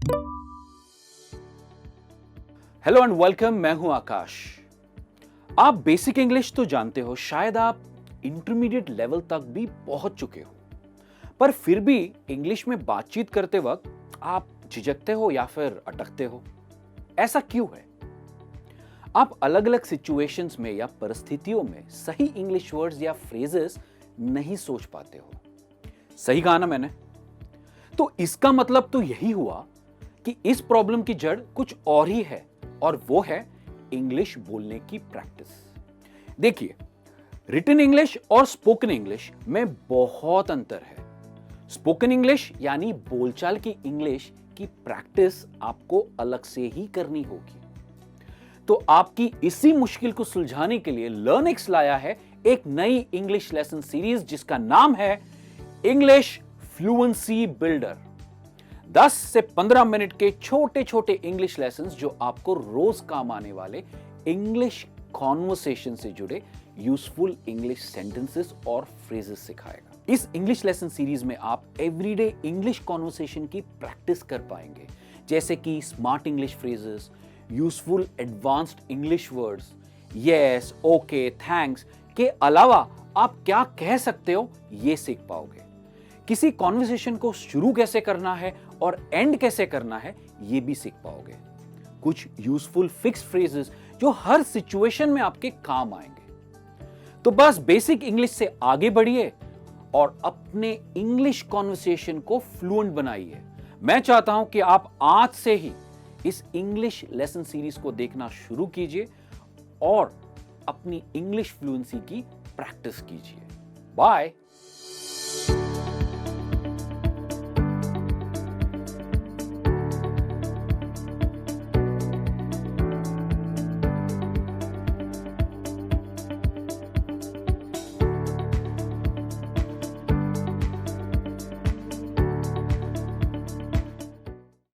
Hello and welcome. मैं हूं आकाश। आप बेसिक इंग्लिश तो जानते हो, शायद आप इंटरमीडिएट लेवल तक भी पहुंच चुके हो, पर फिर भी इंग्लिश में बातचीत करते वक्त आप झिझकते हो या फिर अटकते हो। ऐसा क्यों है? आप अलग अलग सिचुएशंस में या परिस्थितियों में सही इंग्लिश वर्ड्स या फ्रेजेस नहीं सोच पाते हो। सही कहा ना मैंने? तो इसका मतलब तो यही हुआ कि इस प्रॉब्लम की जड़ कुछ और ही है, और वो है इंग्लिश बोलने की प्रैक्टिस। देखिए, रिटन इंग्लिश और स्पोकन इंग्लिश में बहुत अंतर है। स्पोकन इंग्लिश यानी बोलचाल की इंग्लिश की प्रैक्टिस आपको अलग से ही करनी होगी। तो आपकी इसी मुश्किल को सुलझाने के लिए लर्निक्स लाया है एक नई इंग्लिश लेसन सीरीज जिसका नाम है इंग्लिश फ्लुएंसी बिल्डर। 10 से 15 मिनट के छोटे छोटे इंग्लिश लेसन्स जो आपको रोज काम आने वाले इंग्लिश कॉन्वर्सेशन से जुड़े यूजफुल इंग्लिश सेंटेंसेस और फ्रेजेस सिखाएगा। इस इंग्लिश लेसन सीरीज में आप एवरीडे इंग्लिश कॉन्वर्सेशन की प्रैक्टिस कर पाएंगे, जैसे कि smart English phrases, useful advanced English words, yes, okay, thanks के अलावा आप क्या कह सकते हो ये सीख पाओगे। किसी कॉन्वर्सेशन को शुरू कैसे करना है और एंड कैसे करना है ये भी सीख पाओगे। कुछ यूजफुल फिक्स फ्रेजेस जो हर सिचुएशन में आपके काम आएंगे। तो बस बेसिक इंग्लिश से आगे बढ़िए और अपने इंग्लिश कॉन्वर्सेशन को फ्लुएंट बनाइए। मैं चाहता हूं कि आप आज से ही इस इंग्लिश लेसन सीरीज को देखना शुरू कीजिए और अपनी इंग्लिश फ्लुएंसी की प्रैक्टिस कीजिए। बाय।